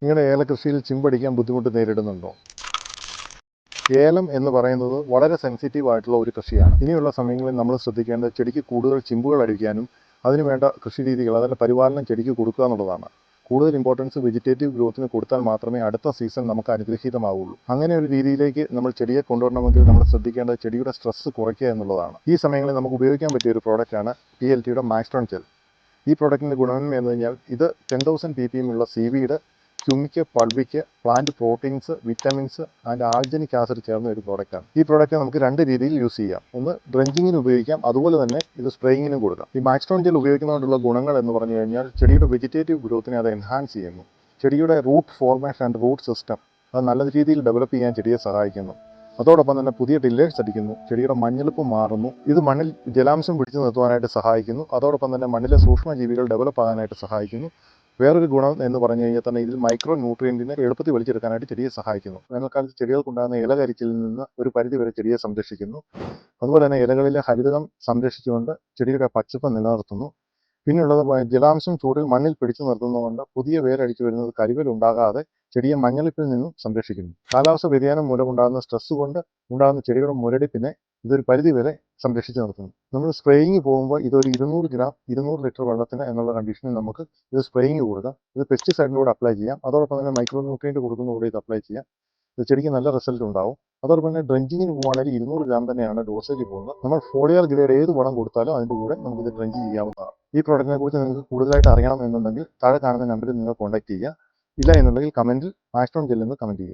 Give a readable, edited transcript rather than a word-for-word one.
നിങ്ങളുടെ ഏലകൃഷിയിൽ ചിമ്പടിക്കാൻ ബുദ്ധിമുട്ട് നേരിടുന്നുണ്ടോ? ഏലം എന്ന് പറയുന്നത് വളരെ സെൻസിറ്റീവ് ആയിട്ടുള്ള ഒരു കൃഷിയാണ്. ഇനിയുള്ള സമയങ്ങളിൽ നമ്മൾ ശ്രദ്ധിക്കേണ്ടത് ചെടിക്ക് കൂടുതൽ ചിമ്പുകൾ അടിക്കാനും അതിനുവേണ്ട കൃഷി രീതികൾ, അതിൻ്റെ പരിപാലനം ചെടിക്ക് കൊടുക്കുക എന്നുള്ളതാണ്. കൂടുതൽ ഇമ്പോർട്ടൻസ് വെജിറ്റേറ്റീവ് ഗ്രോത്തിന് കൊടുത്താൽ മാത്രമേ അടുത്ത സീസൺ നമുക്ക് അനുഗ്രഹീതമാവുള്ളൂ. അങ്ങനെ ഒരു രീതിയിലേക്ക് നമ്മൾ ചെടിയെ കൊണ്ടുവരണമെങ്കിൽ നമ്മൾ ശ്രദ്ധിക്കേണ്ടത് ചെടിയുടെ സ്ട്രെസ് കുറയ്ക്കുക എന്നുള്ളതാണ്. ഈ സമയങ്ങളിൽ നമുക്ക് ഉപയോഗിക്കാൻ പറ്റിയ ഒരു പ്രോഡക്റ്റാണ് PLTയുടെ മാക്സ്ട്രോൺ ജെൽ. ഈ പ്രോഡക്റ്റിൻ്റെ ഗുണം എന്ന് കഴിഞ്ഞാൽ ഇത് 10,000 ppm ഉള്ള seaweed, humic, fulvic, plant proteins, vitamins and alginic acid ചേർന്ന ഒരു പ്രോഡക്റ്റാണ്. ഈ പ്രോഡക്റ്റ് നമുക്ക് രണ്ട് രീതിയിൽ യൂസ് ചെയ്യാം. ഒന്ന് ഡ്രഞ്ചിങ്ങിന് ഉപയോഗിക്കാം, അതുപോലെ തന്നെ ഇത് സ്പ്രേയിങ്ങിനും കൊടുക്കാം. ഈ മാക്സ്ട്രോൺ ജെൽ ഉപയോഗിക്കുന്നതുകൊണ്ടുള്ള ഗുണങ്ങൾ എന്ന് പറഞ്ഞു കഴിഞ്ഞാൽ ചെടിയുടെ വെജിറ്റേറ്റീവ് ഗ്രോത്തിനെ അത് എൻഹാൻസ് ചെയ്യുന്നു. ചെടിയുടെ root formation and root system അത് നല്ല രീതിയിൽ ഡെവലപ്പ് ചെയ്യാൻ ചെടിയെ സഹായിക്കുന്നു. അതോടൊപ്പം തന്നെ പുതിയ ടില്ലേഴ്സ് അടിക്കുന്നു, ചെടിയുടെ മഞ്ഞളിപ്പ് മാറുന്നു. ഇത് മണ്ണിൽ ജലാംശം പിടിച്ചു നിർത്തുവാനായിട്ട് സഹായിക്കുന്നു. അതോടൊപ്പം തന്നെ മണ്ണിലെ സൂക്ഷ്മജീവികൾ ഡെവലപ്പ് ആകാനായിട്ട് സഹായിക്കുന്നു. വേറൊരു ഗുണം എന്ന് പറഞ്ഞു കഴിഞ്ഞാൽ തന്നെ ഇതിൽ മൈക്രോ ന്യൂട്രിയൻറ്റിനെ എളുപ്പത്തിൽ വലിച്ചെടുക്കാനായിട്ട് ചെടിയെ സഹായിക്കുന്നു. വേനൽക്കാലത്ത് ചെടികൾക്കുണ്ടാകുന്ന ഇലകരിച്ചിലിൽ നിന്ന് ഒരു പരിധിവരെ ചെടിയെ സംരക്ഷിക്കുന്നു. അതുപോലെ തന്നെ ഇലകളിലെ ഹരിതകം സംരക്ഷിച്ചുകൊണ്ട് ചെടിയുടെ പച്ചപ്പ് നിലനിർത്തുന്നു. പിന്നെയുള്ളത് ജലാംശം ചൂടിൽ മണ്ണിൽ പിടിച്ചു നിർത്തുന്നതുകൊണ്ട് പുതിയ വേരടിച്ചു വരുന്നത് കരിവൽ ഉണ്ടാകാതെ ചെടിയെ മഞ്ഞളിപ്പിൽ നിന്നും സംരക്ഷിക്കുന്നു. കാലാവസ്ഥ വ്യതിയാനം മൂലമുണ്ടാകുന്ന സ്ട്രെസ് കൊണ്ട് ഉണ്ടാകുന്ന ചെടിയുടെ മുരടിപ്പിനെ ഇതൊരു പരിധിവരെ സംരക്ഷിച്ചു നിർത്തുന്നു. നമ്മൾ സ്പ്രേയിങ് പോകുമ്പോൾ ഇതൊരു 200 ഗ്രാം 200 ലിറ്റർ വെള്ളത്തിന് എന്നുള്ള കണ്ടീഷനിൽ നമുക്ക് ഇത് സ്പ്രേയിങ് കൊടുക്കാം. ഇത് പെസ്റ്റിസൈഡിലൂടെ അപ്ലൈ ചെയ്യാം. അതോടൊപ്പം തന്നെ മൈക്രോ ന്യൂട്രിയൻറ്റ് കൊടുക്കുന്നതോടെ ഇത് അപ്ലൈ ചെയ്യാം. ഇത് ചെടിക്ക് നല്ല റിസൾട്ട് ഉണ്ടാവും. അതോടൊപ്പം തന്നെ ഡ്രഞ്ചിങ്ങിന് പോകുകയാണെങ്കിൽ 200 ഗ്രാം തന്നെയാണ് ഡോസേജ് പോകുന്നത്. നമ്മൾ ഫോളിയർ ഗ്രേഡ് ഏത് വളം കൊടുത്താലും അതിൻ്റെ കൂടെ നമുക്കിത് ഡ്രഞ്ച് ചെയ്യാവുന്നതാണ്. ഈ പ്രോഡക്റ്റിനെ കുറിച്ച് നിങ്ങൾക്ക് കൂടുതലായിട്ട് അറിയണം എന്നുണ്ടെങ്കിൽ താഴെ കാണുന്ന നമ്പറിൽ നിങ്ങൾ കോൺടാക്ട് ചെയ്യുക. ഇല്ല എന്നുണ്ടെങ്കിൽ കമൻറ്റിൽ മാക്സ്ട്രോൺ ജെൽ എന്ന് കമൻറ്റ് ചെയ്യുക.